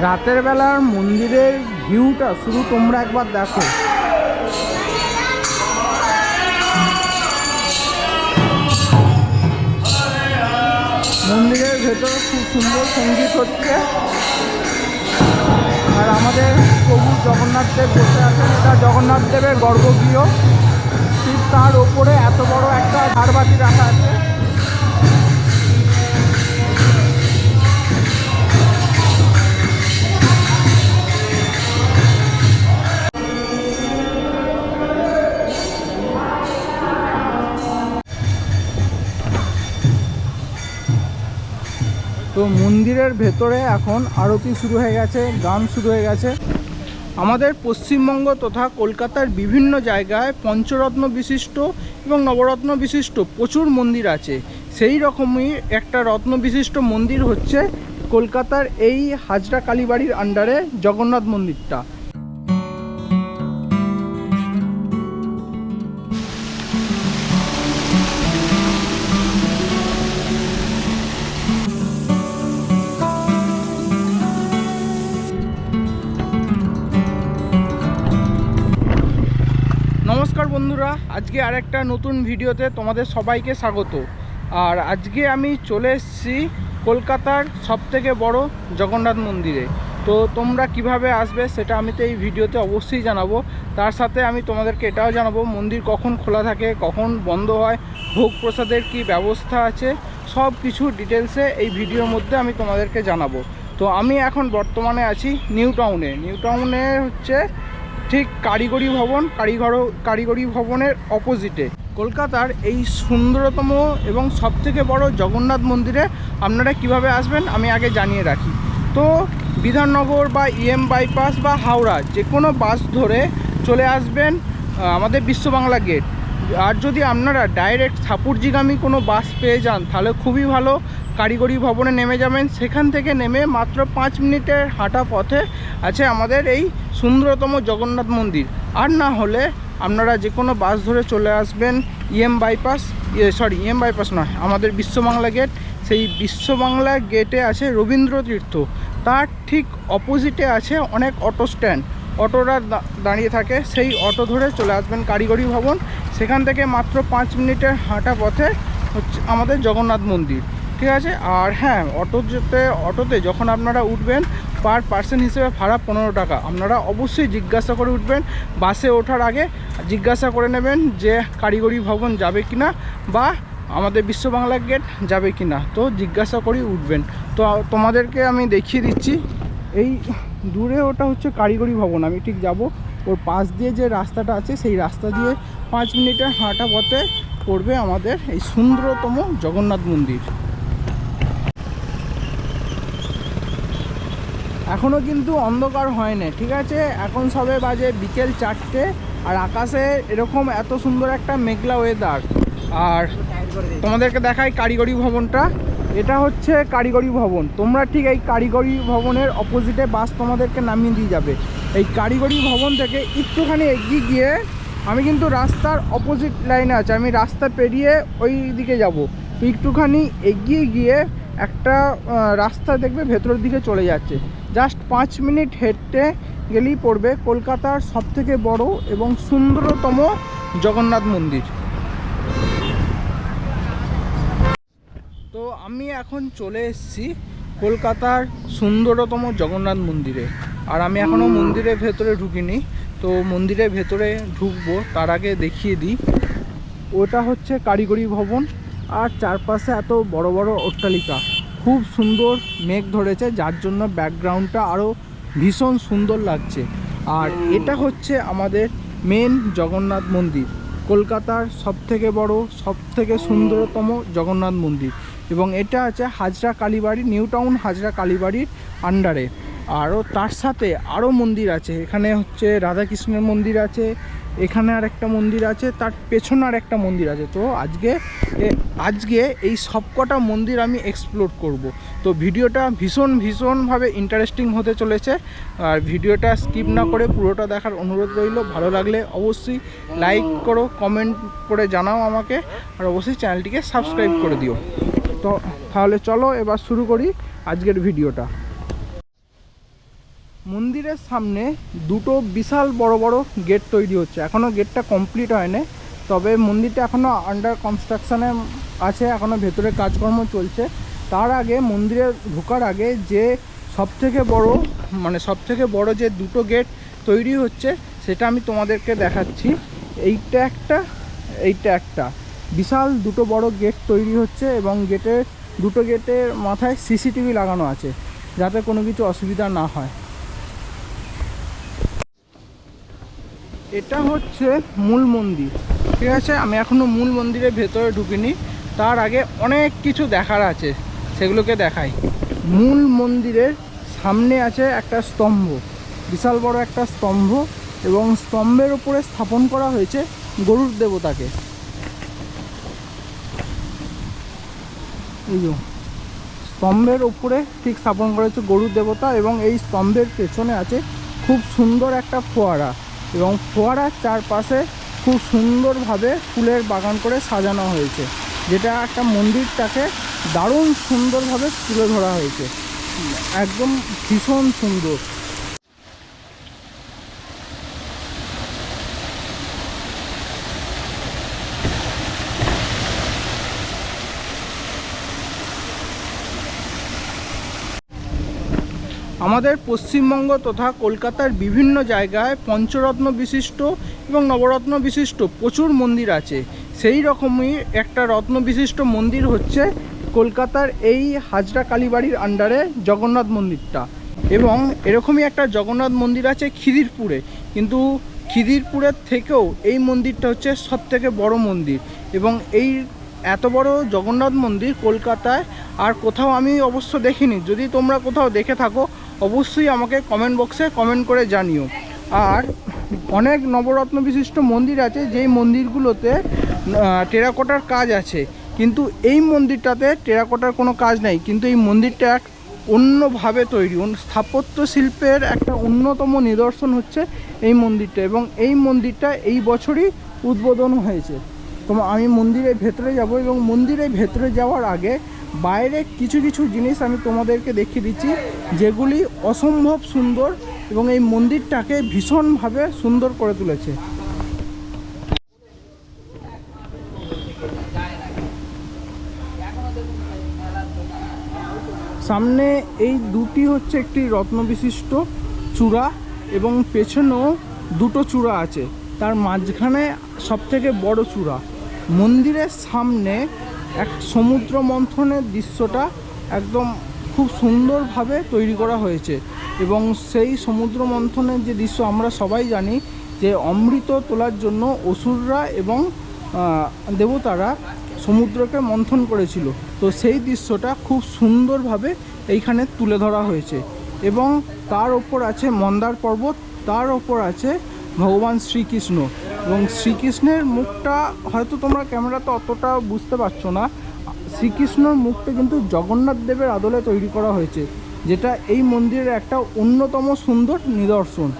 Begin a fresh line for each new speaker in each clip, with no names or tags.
রাতের বেলার মন্দিরের ভিউটা শুধু তোমরা একবার দেখো। মন্দিরের ভেতরে খুব সুন্দর সঙ্গীত হচ্ছে, আর আমাদের প্রভু জগন্নাথ দেব বসে আছেন। এটা জগন্নাথ দেবের গর্ভগৃহ। ঠিক তার ওপরে এত বড় একটা ঝাড়বাতি রাখা আছে। তো মন্দিরের ভেতরে এখন আরতি শুরু হয়ে গেছে, গান শুরু হয়ে গেছে। আমাদের পশ্চিমবঙ্গ তথা কলকাতার বিভিন্ন জায়গায় পঞ্চরত্ন বিশিষ্ট এবং নবরত্ন বিশিষ্ট প্রচুর মন্দির আছে। সেই রকমই একটা রত্ন বিশিষ্ট মন্দির হচ্ছে কলকাতার এই হাজরা কালীবাড়ির আন্ডারে জগন্নাথ মন্দিরটা। নমস্কার বন্ধুরা, আজকে আরেকটা নতুন ভিডিওতে তোমাদের সবাইকে স্বাগত। আর আজকে আমি চলে এসেছি কলকাতার সবথেকে বড় জগন্নাথ মন্দিরে। তো তোমরা কিভাবে আসবে সেটা আমি তো এই ভিডিওতে অবশ্যই জানাবো। তার সাথে আমি তোমাদেরকে এটাও জানাবো মন্দির কখন খোলা থাকে, কখন বন্ধ হয়, ভোগ প্রসাদের কী ব্যবস্থা আছে, সব কিছু ডিটেলসে এই ভিডিওর মধ্যে আমি তোমাদেরকে জানাবো। তো আমি এখন বর্তমানে আছি নিউ টাউনে হচ্ছে ঠিক কারিগরি ভবনের অপোজিটে কলকাতার এই সুন্দরতম এবং সবথেকে বড় জগন্নাথ মন্দিরে আপনারা কিভাবে আসবেন আমি আগে জানিয়ে রাখি। তো বিধাননগর বা ইএম বাইপাস বা হাওড়া যে কোনো বাস ধরে চলে আসবেন আমাদের বিশ্ববাংলা গেট। আর যদি আপনারা ডাইরেক্ট সাপুরজিগামী কোনো বাস পেয়ে যান তাহলে খুবই ভালো। কারিগরি ভবনে নেমে যাবেন, সেখান থেকে নেমে মাত্র 5 মিনিটের হাঁটা পথে আছে আমাদের এই সুন্দরতম জগন্নাথ মন্দির। আর না হলে আপনারা যে কোনো বাস ধরে চলে আসবেন ইএম বাইপাস নয়, আমাদের বিশ্ববাংলা গেট। সেই বিশ্ববাংলা গেটে আছে রবীন্দ্র তীর্থ, তার ঠিক অপোজিটে আছে অনেক অটো স্ট্যান্ড, অটোরা দাঁড়িয়ে থাকে। সেই অটো ধরে চলে আসবেন কারিগরি ভবন, সেখান থেকে মাত্র 5 মিনিটের হাঁটা পথে হচ্ছে আমাদের জগন্নাথ মন্দির, ঠিক আছে। আর হ্যাঁ, অটোতে যখন আপনারা উঠবেন পার পার্সন হিসেবে ভাড়া 15 টাকা। আপনারা অবশ্যই জিজ্ঞাসা করে উঠবেন, বাসে ওঠার আগে জিজ্ঞাসা করে নেবেন যে কারিগরি ভবন যাবে কিনা বা আমাদের বিশ্ববাংলা গেট যাবে কিনা। তো জিজ্ঞাসা করে উঠবেন। তো তোমাদেরকে আমি দেখিয়ে দিচ্ছি, এই দূরে ওটা হচ্ছে কারিগরি ভবন। আমি ঠিক যাব, ওর পাশ দিয়ে যে রাস্তাটা আছে সেই রাস্তা দিয়ে 5 মিনিটের হাঁটা পথে পড়বে আমাদের এই সুন্দরতম জগন্নাথ মন্দির। এখনও কিন্তু অন্ধকার হয়নি, ঠিক আছে। এখন সবে বাজে বিকেল 4টে, আর আকাশে এরকম এত সুন্দর একটা মেঘলা ওয়েদার। আর তোমাদেরকে দেখাই কারিগরি ভবনটা। এটা হচ্ছে কারিগরি ভবন। তোমরা ঠিক এই কারিগরি ভবনের অপোজিটে বাস তোমাদেরকে নামিয়ে দিয়ে যাবে। এই কারিগরি ভবন থেকে একটুখানি এগিয়ে গিয়ে, আমি কিন্তু রাস্তার অপোজিট লাইনে আছে, আমি রাস্তা পেরিয়ে ওই দিকে যাব। তো একটুখানি এগিয়ে গিয়ে একটা রাস্তা দেখবে ভেতরের দিকে চলে যাচ্ছে। জাস্ট 5 মিনিট হেঁটে গেলেই পড়বে কলকাতার সবথেকে বড় এবং সুন্দরতম জগন্নাথ মন্দির। তো আমি এখন চলে এসেছি কলকাতার সুন্দরতম জগন্নাথ মন্দিরে। আর আমি এখনও মন্দিরের ভেতরে ঢুকিনি। তো মন্দিরের ভেতরে ঢুকবো তার আগে দেখিয়ে দিই, ওটা হচ্ছে কারিগরি ভবন। আর চারপাশে এত বড় বড় অট্টালিকা, খুব সুন্দর মেঘ ধরেছে, যার জন্য ব্যাকগ্রাউন্ডটা আরও ভীষণ সুন্দর লাগছে। আর এটা হচ্ছে আমাদের মেন জগন্নাথ মন্দির, কলকাতার সবথেকে বড় সবথেকে সুন্দরতম জগন্নাথ মন্দির। এবং এটা আছে হাজরা কালীবাড়ি, নিউ টাউন হাজরা কালীবাড়ির আন্ডারে। আরও তার সাথে আরও মন্দির আছে, এখানে হচ্ছে রাধাকৃষ্ণের মন্দির আছে, এখানে আর একটা মন্দির আছে, তার পেছনে আর একটা মন্দির আছে। তো আজকে এই সবকটা মন্দির আমি এক্সপ্লোর করব। তো ভিডিওটা ভীষণভাবে ইন্টারেস্টিং হতে চলেছে। আর ভিডিওটা স্কিপ না করে পুরোটা দেখার অনুরোধ রইল। ভালো লাগলে অবশ্যই লাইক করো, কমেন্ট করে জানাও আমাকে, আর অবশ্যই চ্যানেলটিকে সাবস্ক্রাইব করে দিও। তো তাহলে চলো এবার শুরু করি আজকের ভিডিওটা। মন্দিরের সামনে দুটো বিশাল বড় বড় গেট তৈরি হচ্ছে। এখনও গেটটা কমপ্লিট হয়নি, তবে মন্দিরটা এখনও আন্ডার কনস্ট্রাকশানে আছে, এখনও ভেতরে কাজকর্ম চলছে। তার আগে মন্দিরে ঢোকার আগে যে সবথেকে বড় যে দুটো গেট তৈরি হচ্ছে সেটা আমি তোমাদেরকে দেখাচ্ছি। এইটা একটা বিশাল দুটো বড় গেট তৈরি হচ্ছে এবং দুটো গেটের মাথায় সিসিটিভি লাগানো আছে যাতে কোনো কিছু অসুবিধা না হয়। এটা হচ্ছে মূল মন্দির, ঠিক আছে। আমি এখনও মূল মন্দিরের ভেতরে ঢুকিনি, তার আগে অনেক কিছু দেখার আছে, সেগুলোকে দেখাই। মূল মন্দিরের সামনে আছে একটা স্তম্ভ, বিশাল বড় একটা স্তম্ভ, এবং স্তম্ভের উপরে স্থাপন করা হয়েছে গরুর দেবতাকে। এই যে স্তম্ভের উপরে ঠিক স্থাপন করা হয়েছে গরুর দেবতা, এবং এই স্তম্ভের পেছনে আছে খুব সুন্দর একটা ফোয়ারা, এবং ফোয়ারার চারপাশে খুব সুন্দরভাবে ফুলের বাগান করে সাজানো হয়েছে, যেটা একটা মন্দিরটাকে দারুণ সুন্দরভাবে তুলে ধরা হয়েছে, একদম ভীষণ সুন্দর। আমাদের পশ্চিমবঙ্গ তথা কলকাতার বিভিন্ন জায়গায় পঞ্চরত্ন বিশিষ্ট এবং নবরত্ন বিশিষ্ট প্রচুর মন্দির আছে। সেই রকমই একটা রত্ন বিশিষ্ট মন্দির হচ্ছে কলকাতার এই হাজরা কালীবাড়ির আন্ডারে জগন্নাথ মন্দিরটা। এবং এরকমই একটা জগন্নাথ মন্দির আছে খিদিরপুরে, কিন্তু খিদিরপুরের থেকেও এই মন্দিরটা হচ্ছে সবথেকে বড় মন্দির। এবং এই এত বড় জগন্নাথ মন্দির কলকাতায় আর কোথাও আমি অবশ্য দেখিনি। যদি তোমরা কোথাও দেখে থাকো অবশ্যই আমাকে কমেন্ট বক্সে কমেন্ট করে জানিও। আর অনেক নবরত্ন বিশিষ্ট মন্দির আছে যেই মন্দিরগুলোতে টেরাকোটার কাজ আছে, কিন্তু এই মন্দিরটাতে টেরাকোটার কোনো কাজ নেই, কিন্তু এই মন্দিরটা এক অন্যভাবে তৈরি, স্থাপত্য শিল্পের একটা অন্যতম নিদর্শন হচ্ছে এই মন্দিরটা। এবং এই মন্দিরটা এই বছরই উদ্বোধন হয়েছে। আমি মন্দিরের ভেতরে যাব, এবং মন্দিরের ভেতরে যাওয়ার আগে বাইরে কিছু কিছু জিনিস আমি তোমাদেরকে দেখিয়ে দিচ্ছি যেগুলি অসম্ভব সুন্দর এবং এই মন্দিরটাকে ভীষণভাবে সুন্দর করে তুলেছে। সামনে এই দুটি হচ্ছে একটি রত্নবিশিষ্ট চূড়া, এবং পেছনেও দুটো চূড়া আছে, তার মাঝখানে সবথেকে বড় চূড়া। মন্দিরের সামনে এক সমুদ্র মন্থনের দৃশ্যটা একদম খুব সুন্দরভাবে তৈরি করা হয়েছে। এবং সেই সমুদ্র মন্থনের যে দৃশ্য আমরা সবাই জানি যে অমৃত তোলার জন্য অসুররা এবং দেবতারা সমুদ্রকে মন্থন করেছিল, তো সেই দৃশ্যটা খুব সুন্দরভাবে এইখানে তুলে ধরা হয়েছে। এবং তার ওপর আছে মন্দার পর্বত, তার ওপর আছে ভগবান শ্রীকৃষ্ণ। এবং শ্রীকৃষ্ণের মুখটা হয়তো তোমরা ক্যামেরাতে অতটা বুঝতে পারছো না, শ্রীকৃষ্ণর মুখটা কিন্তু জগন্নাথ দেবের আদলে তৈরি করা হয়েছে, যেটা এই মন্দিরের একটা অন্যতম সুন্দর নিদর্শন।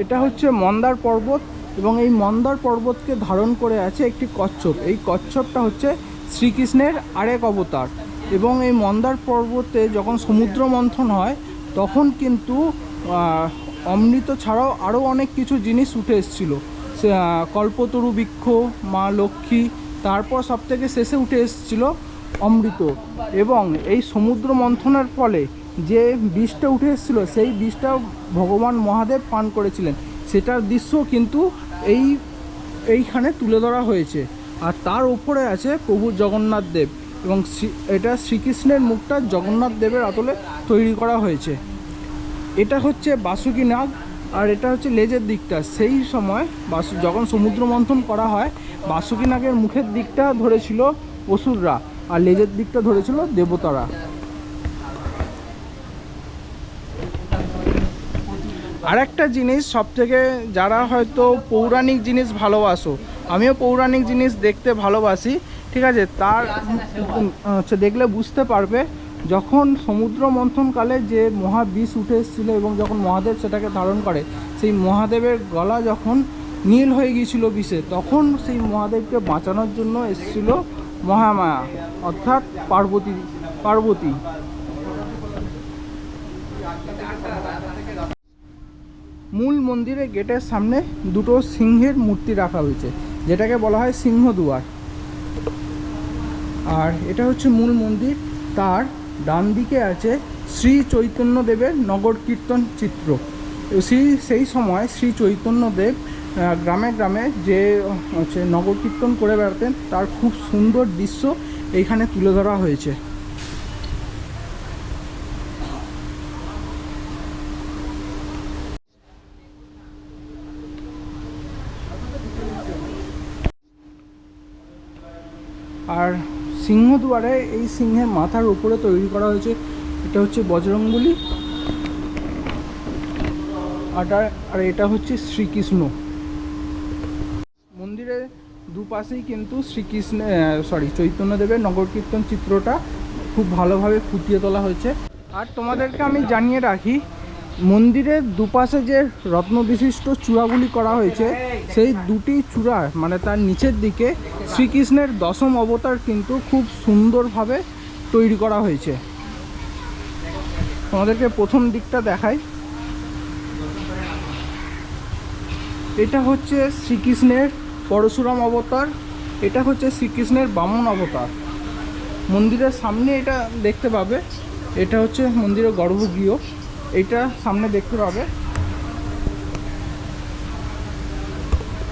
এটা হচ্ছে মন্দার পর্বত, এবং এই মন্দার পর্বতকে ধারণ করে আছে একটি কচ্ছপ। এই কচ্ছপটা হচ্ছে শ্রীকৃষ্ণের আরেক অবতার। এবং এই মন্দার পর্বতে যখন সমুদ্র মন্থন হয় তখন কিন্তু অমৃত ছাড়াও আরও অনেক কিছু জিনিস উঠে এসেছিলো, কল্পতরু বৃক্ষ, মা লক্ষ্মী, তারপর সবথেকে শেষে উঠে এসেছিল অমৃত। এবং এই সমুদ্র মন্থনের ফলে যে বিষটা উঠে এসেছিলো সেই বিষটা ভগবান মহাদেব পান করেছিলেন, সেটার দৃশ্য কিন্তু এইখানে তুলে ধরা হয়েছে। আর তার উপরে আছে প্রভু জগন্নাথ দেব, এবং এটা শ্রীকৃষ্ণের মুখটা জগন্নাথ দেবের আদলে তৈরি করা হয়েছে। এটা হচ্ছে বাসুকী নাগ, আর এটা হচ্ছে লেজের দিকটা। সেই সময় যখন সমুদ্র মন্থন করা হয় বাসুকী নাগের মুখের দিকটা ধরেছিল অসুররা, আর লেজের দিকটা ধরেছিল দেবতারা। আরেকটা জিনিস, সবথেকে যারা হয়তো পৌরাণিক জিনিস ভালোবাসো, আমিও পৌরাণিক জিনিস দেখতে ভালোবাসি, ঠিক আছে, তার হচ্ছে দেখলে বুঝতে পারবে যখন সমুদ্র মন্থনকালে যে মহাবিষ উঠে এসেছিলো এবং যখন মহাদেব সেটাকে ধারণ করে, সেই মহাদেবের গলা যখন নীল হয়ে গিয়েছিল বিষে, তখন সেই মহাদেবকে বাঁচানোর জন্য এসেছিল মহামায়া, অর্থাৎ পার্বতী। মূল মন্দিরের গেটের সামনে দুটো সিংহের মূর্তি রাখা হয়েছে, যেটাকে বলা হয় সিংহদুয়ার। আর এটা হচ্ছে মূল মন্দির। তার ডান দিকে আছে শ্রী চৈতন্যদেবের নগর কীর্তন চিত্র। সেই সময় শ্রী চৈতন্যদেব গ্রামে গ্রামে যে হচ্ছে নগর কীর্তন করে বেড়াতেন, তার খুব সুন্দর দৃশ্য এইখানে তুলে ধরা হয়েছে। আর সিংহদুয়ারে এই সিংহের মাথার উপরে তৈরি করা হয়েছে, এটা হচ্ছে বজরংবলী, আর এটা হচ্ছে শ্রীকৃষ্ণ। মন্দিরের দুপাশেই কিন্তু চৈতন্যদেবের নগর কীর্তন চিত্রটা খুব ভালোভাবে ফুটিয়ে তোলা হয়েছে। আর তোমাদেরকে আমি জানিয়ে রাখি, মন্দিরের দুপাশে যে রত্ন বিশিষ্ট চূড়াগুলি করা হয়েছে, সেই দুটি চূড়া মানে তার নিচের দিকে শ্রীকৃষ্ণের দশম অবতার কিন্তু খুব সুন্দরভাবে তৈরি করা হয়েছে। তোমাদেরকে প্রথম দিকটা দেখাই। এটা হচ্ছে শ্রীকৃষ্ণের পরশুরাম অবতার, এটা হচ্ছে শ্রীকৃষ্ণের বামন অবতার। মন্দিরের সামনে এটা দেখতে পাবে, এটা হচ্ছে মন্দিরের গর্ভগৃহ, এটা সামনে দেখতে পাবে।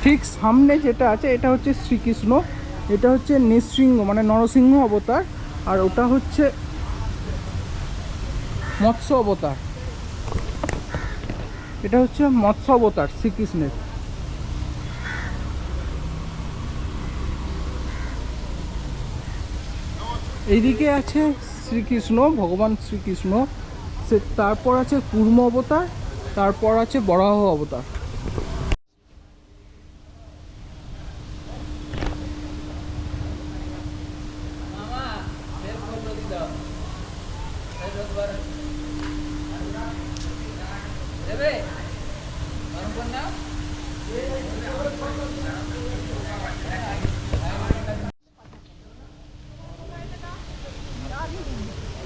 ঠিক সামনে যেটা আছে এটা হচ্ছে শ্রীকৃষ্ণ, এটা হচ্ছে নৃসিংহ মানে নরসিংহ অবতার, আর ওটা হচ্ছে মৎস্য অবতার। এটা হচ্ছে মৎস্য অবতার শ্রীকৃষ্ণের। এইদিকে আছে শ্রীকৃষ্ণ, ভগবান শ্রীকৃষ্ণ, তারপর আছে কুর্ম অবতার, তারপর আছে বরাহ অবতার।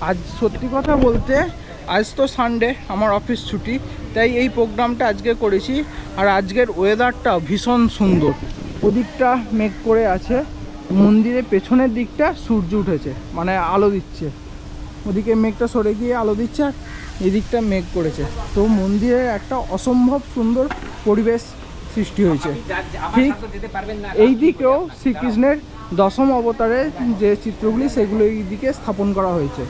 আজ সত্যি কথা বলতে, আজ তো সানডে, আমার অফিস ছুটি, তাই এই প্রোগ্রামটা আজকে করেছি। আর আজকের ওয়েদারটা ভীষণ সুন্দর। ওদিকটা মেঘ করে আছে, মন্দিরের পেছনের দিকটা সূর্য উঠেছে মানে আলো দিচ্ছে, ওদিকে মেঘটা সরে গিয়ে আলো দিচ্ছে, আর এদিকটা মেঘ করেছে। তো মন্দিরের একটা অসম্ভব সুন্দর পরিবেশ সৃষ্টি হয়েছে। ঠিক এই দিকেও শ্রীকৃষ্ণের দশম অবতারের যে চিত্রগুলি সেগুলো এই দিকে স্থাপন করা হয়েছে।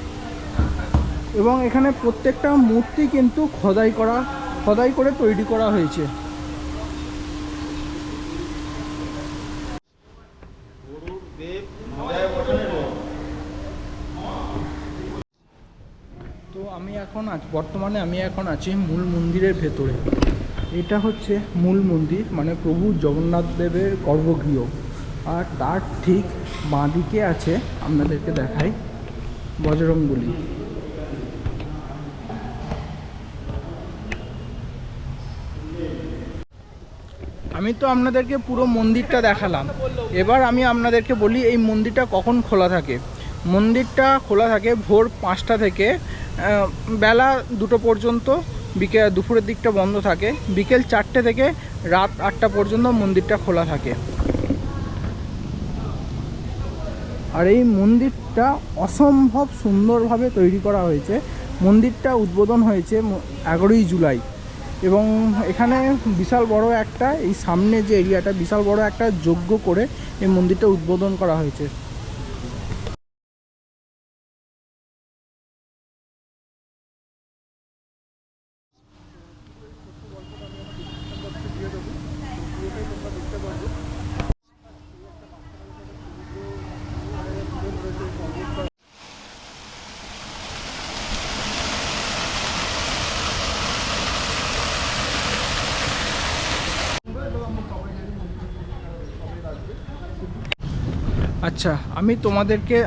এবং এখানে প্রত্যেকটা মূর্তি কিন্তু খোদাই করে তৈরি করা হয়েছে। তো বর্তমানে আমি এখন আছি মূল মন্দিরের ভেতরে। এটা হচ্ছে মূল মন্দির মানে প্রভু জগন্নাথ দেবের গর্ভগৃহ। আর তার ঠিক বাঁ দিকে আছে, আপনাদেরকে দেখাই, বজরংবলী। আমি তো আপনাদেরকে পুরো মন্দিরটা দেখালাম, এবার আমি আপনাদেরকে বলি এই মন্দিরটা কখন খোলা থাকে। মন্দিরটা খোলা থাকে ভোর 5টা থেকে বেলা 2টো পর্যন্ত, দুপুরের দিকটা বন্ধ থাকে। বিকেল 4টে থেকে রাত 8টা পর্যন্ত মন্দিরটা খোলা থাকে। আর এই মন্দিরটা অসম্ভব সুন্দরভাবে তৈরি করা হয়েছে। মন্দিরটা উদ্বোধন হয়েছে 11ই জুলাই, এবং এখানে বিশাল বড় একটা, এই সামনে যে এরিয়াটা, বিশাল বড় একটা যজ্ঞ করে এই মন্দিরটা উদ্বোধন করা হয়েছে। আচ্ছা,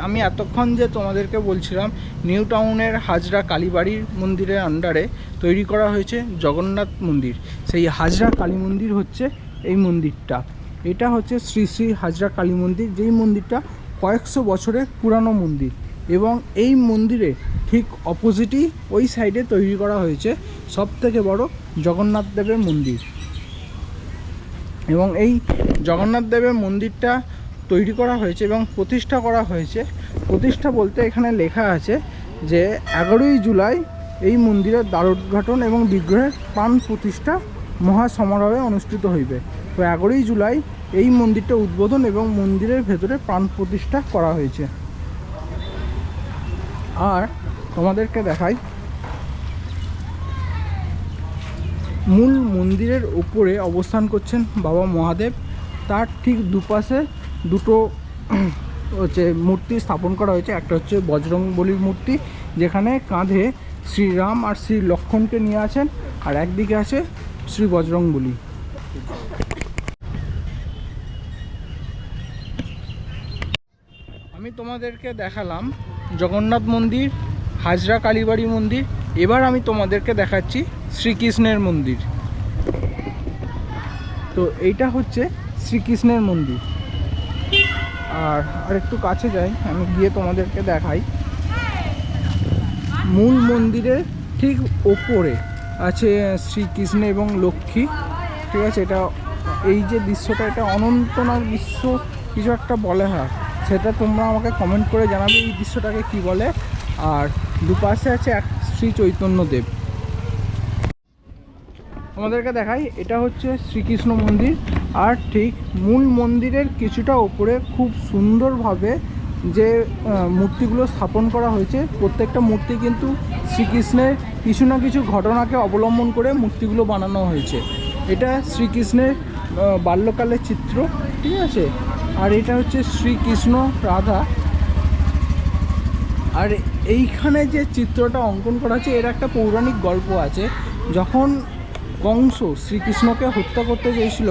আমি এতক্ষণ যে তোমাদেরকে বলছিলাম নিউ টাউনের হাজরা কালীবাড়ির মন্দিরের আন্ডারে তৈরি করা হয়েছে জগন্নাথ মন্দির। সেই হাজরা কালী মন্দির হচ্ছে এই মন্দিরটা। এটা হচ্ছে শ্রী শ্রী হাজরা কালী মন্দির, যেই মন্দিরটা কয়েকশো বছরের পুরানো মন্দির। এবং এই মন্দিরে ঠিক অপোজিটই ওই সাইডে তৈরি করা হয়েছে সবথেকে বড় জগন্নাথ দেবের মন্দির। এবং এই জগন্নাথ দেবের মন্দিরটা তৈরি করা হয়েছে এবং প্রতিষ্ঠা করা হয়েছে। প্রতিষ্ঠা বলতে এখানে লেখা আছে যে 11ই জুলাই এই মন্দিরের দ্বারোদ্ঘাটন এবং বিগ্রহের প্রাণ প্রতিষ্ঠা মহাসমারোহে অনুষ্ঠিত হইবে। তো 11ই জুলাই এই মন্দিরটা উদ্বোধন এবং মন্দিরের ভেতরে প্রাণ প্রতিষ্ঠা করা হয়েছে। আর তোমাদেরকে দেখাই, মূল মন্দিরের উপরে অবস্থান করছেন বাবা মহাদেব। তার ঠিক দুপাশে দুটো হচ্ছে মূর্তি স্থাপন করা হয়েছে। একটা হচ্ছে বজরংবলীর মূর্তি, যেখানে কাঁধে শ্রীরাম আর শ্রী লক্ষ্মণকে নিয়ে আছেন, আর একদিকে আছে শ্রী বজরংবলী। আমি তোমাদেরকে দেখালাম জগন্নাথ মন্দির, হাজরা কালীবাড়ি মন্দির। এবার আমি তোমাদেরকে দেখাচ্ছি শ্রীকৃষ্ণের মন্দির। তো এইটা হচ্ছে শ্রীকৃষ্ণের মন্দির। আর একটু কাছে যাই, আমি গিয়ে তোমাদেরকে দেখাই। মূল মন্দিরের ঠিক ওপরে আছে শ্রীকৃষ্ণ এবং লক্ষ্মী, ঠিক আছে। এটা এই যে দৃশ্যটা, এটা অনন্তনাগ দৃশ্য কিছু একটা বলে, হয় সেটা তোমরা আমাকে কমেন্ট করে জানাবে এই দৃশ্যটাকে কি বলে। আর দুপাশে আছে এক শ্রী চৈতন্যদেব। আমাদেরকে দেখাই, এটা হচ্ছে শ্রীকৃষ্ণ মন্দির। আর ঠিক মূল মন্দিরের কিছুটা ওপরে খুব সুন্দরভাবে যে মূর্তিগুলো স্থাপন করা হয়েছে, প্রত্যেকটা মূর্তি কিন্তু শ্রীকৃষ্ণের কিছু না কিছু ঘটনাকে অবলম্বন করে মূর্তিগুলো বানানো হয়েছে। এটা শ্রীকৃষ্ণের বাল্যকালের চিত্র, ঠিক আছে। আর এটা হচ্ছে শ্রীকৃষ্ণ রাধা। আর এইখানে যে চিত্রটা অঙ্কন করা আছে, এর একটা পৌরাণিক গল্প আছে। যখন কংস শ্রীকৃষ্ণকে হত্যা করতে চেয়েছিল,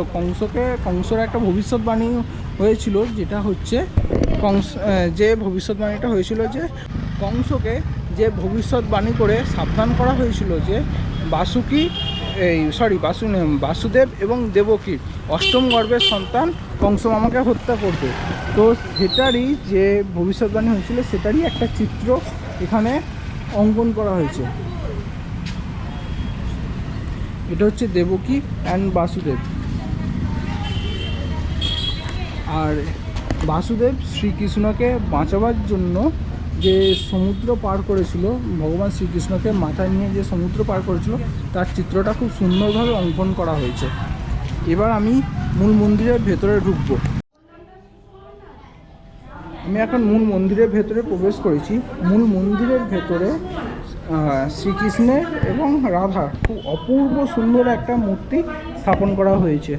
কংসর একটা ভবিষ্যৎবাণী হয়েছিল, যেটা হচ্ছে যে ভবিষ্যৎবাণীটা হয়েছিল যে কংসকে যে ভবিষ্যৎবাণী করে সাবধান করা হয়েছিল যে বাসুদেব এবং দেবকীর অষ্টম গর্ভের সন্তান কংস মামাকে হত্যা করবে। তো সেটারই যে ভবিষ্যৎবাণী হয়েছিল, সেটারই একটা চিত্র এখানে অঙ্কন করা হয়েছে। এটা হচ্ছে দেবকী অ্যান্ড বাসুদেব। আর বাসুদেব শ্রীকৃষ্ণকে বাঁচাবার জন্য যে সমুদ্র পার করেছিল, ভগবান শ্রীকৃষ্ণকে মাথায় নিয়ে যে সমুদ্র পার করেছিল, তার চিত্রটা খুব সুন্দরভাবে অঙ্কন করা হয়েছে। এবার আমি মূল মন্দিরের ভেতরে ঢুকব। আমি এখন মূল মন্দিরের ভেতরে প্রবেশ করেছি। মূল মন্দিরের ভেতরে শ্রীকৃষ্ণের এবং রাধা খুব অপূর্ব সুন্দর একটা মূর্তি স্থাপন করা হয়েছে।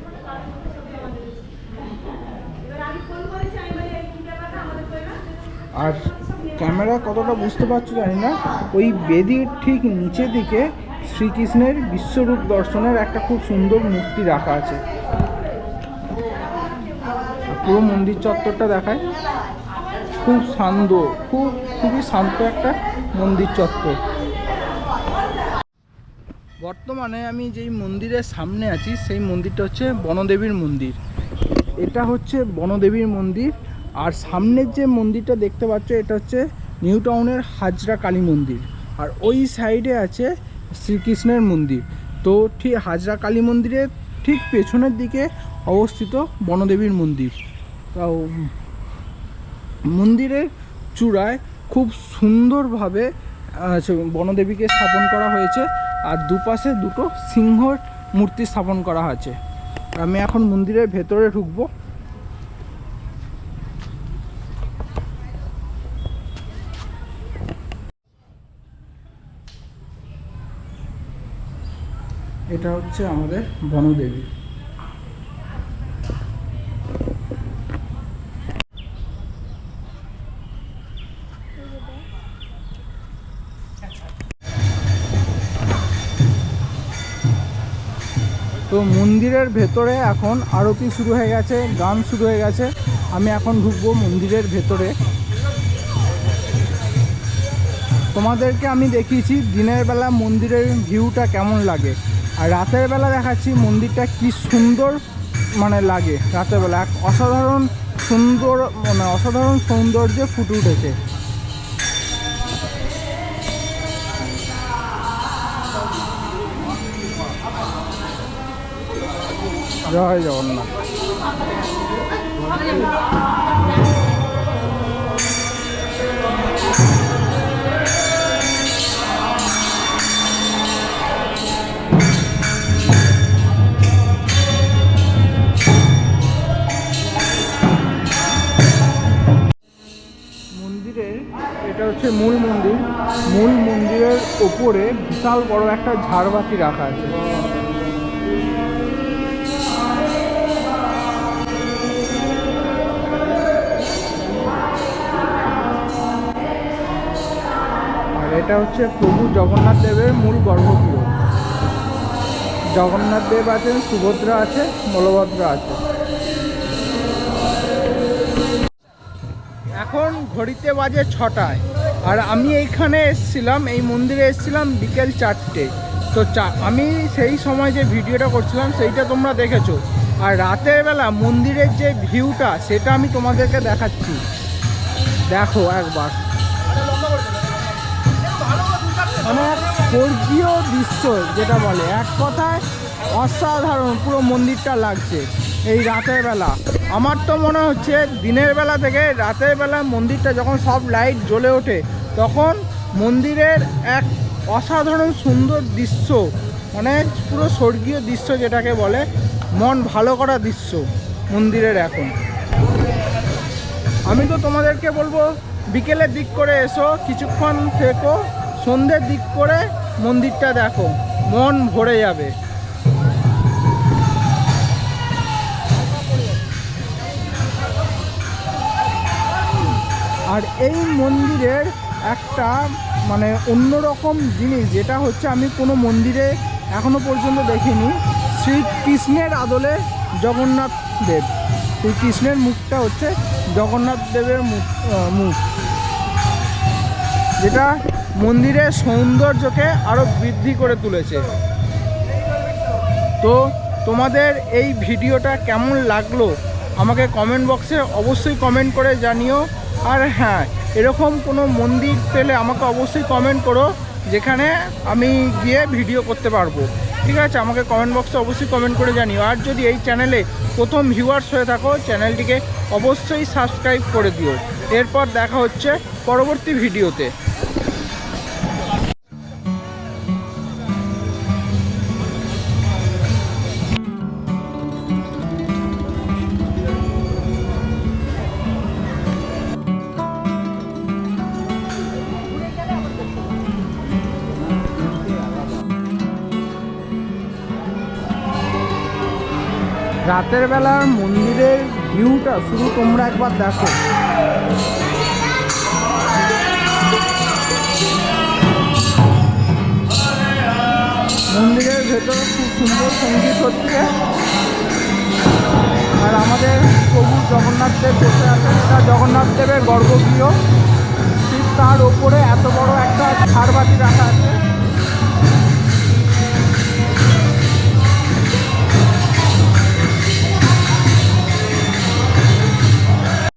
আর ক্যামেরা কতটা বুঝতে পারছো জানি না, ওই বেদির ঠিক নিচে দিকে শ্রীকৃষ্ণের বিশ্বরূপ দর্শনের একটা খুব সুন্দর মূর্তি রাখা আছে। পুরো মন্দির চত্বরটা দেখায়, খুব শান্ত, খুবই শান্ত একটা মন্দির চত্বর। বর্তমানে আমি যেই মন্দিরের সামনে আছি, সেই মন্দিরটা হচ্ছে বনদেবীর মন্দির। এটা হচ্ছে বনদেবীর মন্দির। আর সামনের যে মন্দিরটা দেখতে পাচ্ছ, এটা হচ্ছে নিউ টাউনের হাজরা কালী মন্দির। আর ওই সাইডে আছে শ্রীকৃষ্ণের মন্দির। তো ঠিক হাজরা কালী মন্দিরের ঠিক পেছনের দিকে অবস্থিত বনদেবীর মন্দির। তো মন্দিরের চূড়ায় খুব সুন্দরভাবে বনদেবীকে স্থাপন করা হয়েছে। আর দুপাশে দুটো সিংহর মূর্তি স্থাপন করা আছে। আমি এখন মন্দিরের ভেতরে ঢুকবো। এটা হচ্ছে আমাদের বনদেবী। তো মন্দিরের ভেতরে এখন আরতি শুরু হয়ে গেছে, গান শুরু হয়ে গেছে। আমি এখন ঢুকবো মন্দিরের ভেতরে। তোমাদেরকে আমি দেখিয়েছি দিনের বেলা মন্দিরের ভিউটা কেমন লাগে, আর রাতের বেলা দেখাচ্ছি মন্দিরটা কি সুন্দর লাগে। রাতের বেলা এক অসাধারণ সৌন্দর্যে ফুটে উঠেছে। জয় জগন্নাথ। মন্দিরের এটা হচ্ছে মূল মন্দির। মূল মন্দিরের ওপরে বিশাল বড় একটা ঝাড়বাতি রাখা আছে। আর এটা হচ্ছে প্রভু জগন্নাথ দেবের মূল গর্ভগৃহ। জগন্নাথ দেব আছেন, সুভদ্রা আছে, বলভদ্র আছে। এখন ঘড়িতে বাজে 6টায়, আর আমি এইখানে এসেছিলাম, এই মন্দিরে এসেছিলাম বিকেল 4টে। তো আমি সেই সময় যে ভিডিওটা করছিলাম সেইটা তোমরা দেখেছো। আর রাতের বেলা মন্দিরের যে ভিউটা সেটা আমি তোমাদেরকে দেখাচ্ছি, দেখো একবার। মানে স্বর্গীয় দৃশ্য যেটা বলে, এক কথায় অসাধারণ পুরো মন্দিরটা লাগছে এই রাতের বেলা। আমার তো মনে হচ্ছে দিনের বেলা থেকে রাতের বেলা মন্দিরটা যখন সব লাইট জ্বলে ওঠে তখন মন্দিরের এক অসাধারণ সুন্দর দৃশ্য, মানে পুরো স্বর্গীয় দৃশ্য যেটাকে বলে, মন ভালো করা দৃশ্য মন্দিরের এখন। আমি তো তোমাদেরকে বলবো বিকেলের দিক করে এসো, কিছুক্ষণ থেকো, সন্ধ্যের দিক করে মন্দিরটা দেখো, মন ভরে যাবে। আর এই মন্দিরের একটা মানে অন্যরকম জিনিস যেটা হচ্ছে আমি কোনো মন্দিরে এখনো পর্যন্ত দেখিনি, শ্রীকৃষ্ণের আদলে জগন্নাথ দেব। শ্রীকৃষ্ণের মুখটা হচ্ছে জগন্নাথ দেবের মুখ, যেটা মন্দিরের সৌন্দর্যকে আরও বৃদ্ধি করে তুলেছে। তো তোমাদের এই ভিডিওটা কেমন লাগলো আমাকে কমেন্ট বক্সে অবশ্যই কমেন্ট করে জানিও। আর হ্যাঁ, এরকম কোনো মন্দির পেলে আমাকে অবশ্যই কমেন্ট করো যেখানে আমি গিয়ে ভিডিও করতে পারবো, ঠিক আছে? আমাকে কমেন্ট বক্সে অবশ্যই কমেন্ট করে জানিও। আর যদি এই চ্যানেলে প্রথম ভিউয়ার্স হয়ে থাকো, চ্যানেলটিকে অবশ্যই সাবস্ক্রাইব করে দিও। এরপর দেখা হচ্ছে পরবর্তী ভিডিওতে। রাতের বেলার মন্দিরের ভিউটা শুধু তোমরা একবার দেখো। মন্দিরের ভেতরে খুব সুন্দর সঙ্গীত হচ্ছে, আর আমাদের প্রভু জগন্নাথ দেব বসে আছেন। এটা জগন্নাথ দেবের গর্ভগৃহ, ঠিক তার ওপরে এত বড় একটা ঝাড়বাতি রাখা আছে।